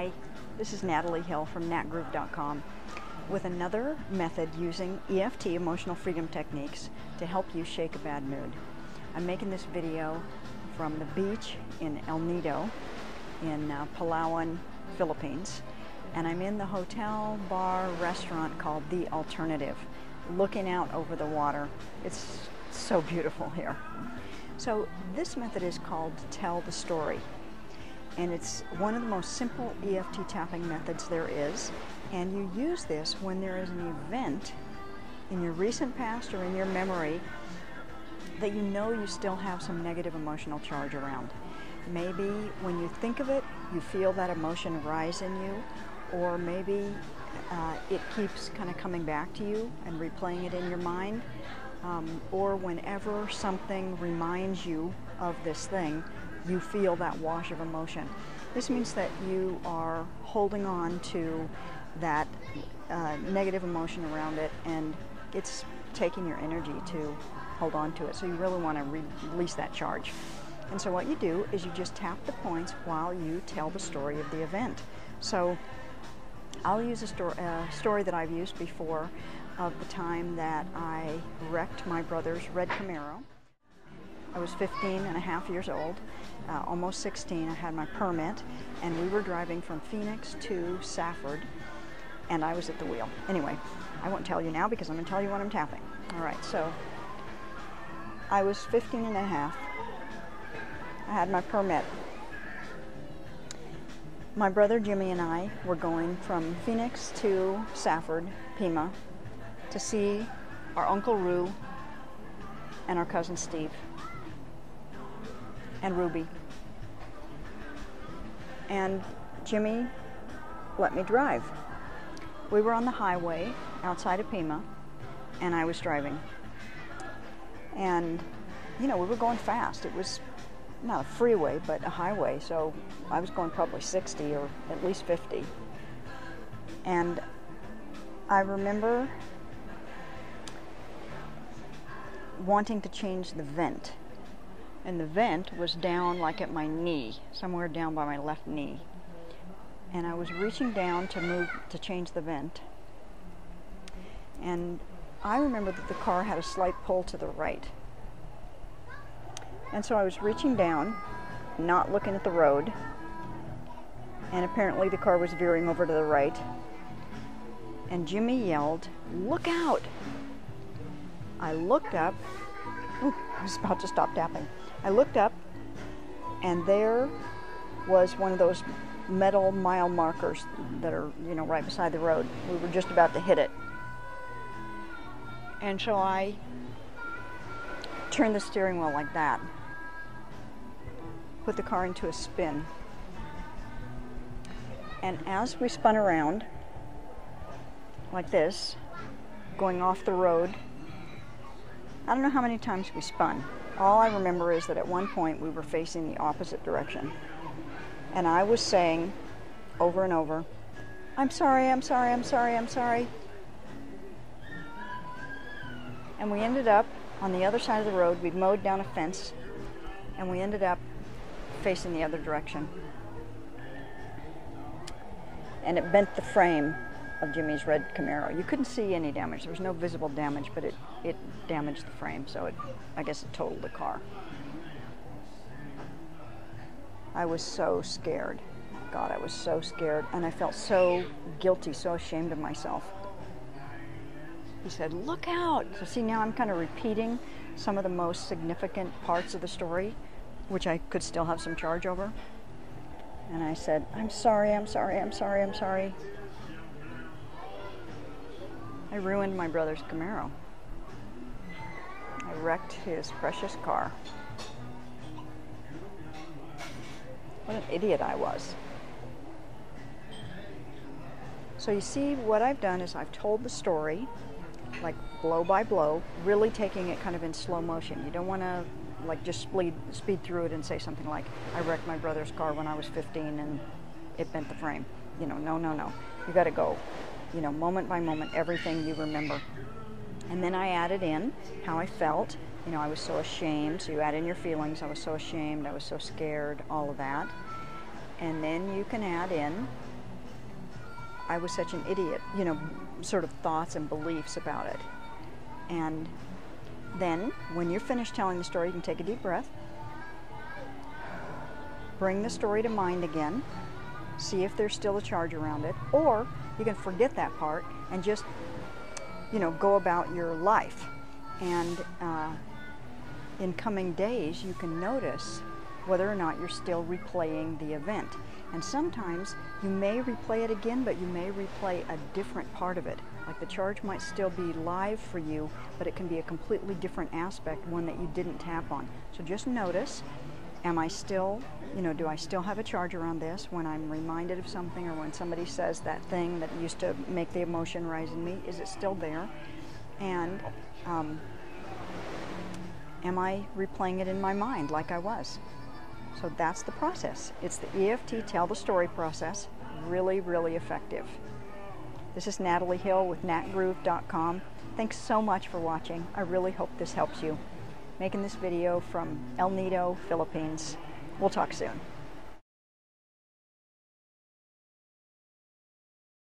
Hi, this is Natalie Hill from natgroove.com with another method using EFT, emotional freedom techniques, to help you shake a bad mood. I'm making this video from the beach in El Nido in Palawan, Philippines, and I'm in the hotel bar restaurant called The Alternative, looking out over the water. It's so beautiful here. So this method is called Tell the Story. And it's one of the most simple EFT tapping methods there is. And you use this when there is an event in your recent past or in your memory that you know you still have some negative emotional charge around. Maybe when you think of it, you feel that emotion rise in you, or maybe it keeps kind of coming back to you and replaying it in your mind, or whenever something reminds you of this thing, you feel that wash of emotion. This means that you are holding on to that negative emotion around it, and it's taking your energy to hold on to it. So you really want to release that charge. And so what you do is you just tap the points while you tell the story of the event. So I'll use a story that I've used before of the time that I wrecked my brother's red Camaro. I was 15 and a half years old, almost 16. I had my permit, and we were driving from Phoenix to Safford, and I was at the wheel. Anyway, I won't tell you now because I'm going to tell you when I'm tapping. All right, so I was 15 and a half. I had my permit. My brother Jimmy and I were going from Phoenix to Safford, Pima, to see our Uncle Roo and our cousin Steve and Ruby. And Jimmy let me drive. We were on the highway outside of Pima, and I was driving. And, you know, we were going fast. It was not a freeway, but a highway, so I was going probably 60 or at least 50. And I remember wanting to change the vent. And the vent was down like at my knee, somewhere down by my left knee. And I was reaching down to change the vent. And I remember that the car had a slight pull to the right. And so I was reaching down, not looking at the road, and apparently the car was veering over to the right. And Jimmy yelled, "Look out!" I looked up. Ooh, I was about to stop tapping. I looked up, and there was one of those metal mile markers that are, you know, right beside the road. We were just about to hit it. And so I turned the steering wheel like that, put the car into a spin. And as we spun around, like this, going off the road, I don't know how many times we spun. All I remember is that at one point we were facing the opposite direction. And I was saying over and over, "I'm sorry, I'm sorry, I'm sorry, I'm sorry." And we ended up on the other side of the road. We mowed down a fence, and we ended up facing the other direction. And it bent the frame of Jimmy's red Camaro. You couldn't see any damage. There was no visible damage, but it damaged the frame, so I guess it totaled the car. I was so scared. God, I was so scared, and I felt so guilty, so ashamed of myself. He said, "Look out!" So see, now I'm kind of repeating some of the most significant parts of the story, which I could still have some charge over. And I said, "I'm sorry, I'm sorry, I'm sorry, I'm sorry." I ruined my brother's Camaro. I wrecked his precious car. What an idiot I was. So you see, what I've done is I've told the story, like blow by blow, really taking it kind of in slow motion. You don't want to like just speed through it and say something like, "I wrecked my brother's car when I was 15 and it bent the frame." You know, no. You got to go, you know, moment by moment, everything you remember. And then I added in how I felt. You know, I was so ashamed. So you add in your feelings. I was so ashamed. I was so scared. All of that. And then you can add in I was such an idiot, you know, sort of thoughts and beliefs about it. And then when you're finished telling the story, you can take a deep breath, bring the story to mind again, see if there's still a charge around it, or you can forget that part and just, you know, go about your life. And in coming days, you can notice whether or not you're still replaying the event. And sometimes you may replay it again, but you may replay a different part of it. Like the charge might still be live for you, but it can be a completely different aspect, one that you didn't tap on. So just notice, am I still, you know, do I still have a charge around this when I'm reminded of something, or when somebody says that thing that used to make the emotion rise in me? Is it still there? And am I replaying it in my mind like I was? So that's the process. It's the EFT Tell the Story process. Really, really effective. This is Natalie Hill with natgroove.com. Thanks so much for watching. I really hope this helps you. Making this video from El Nido, Philippines. We'll talk soon.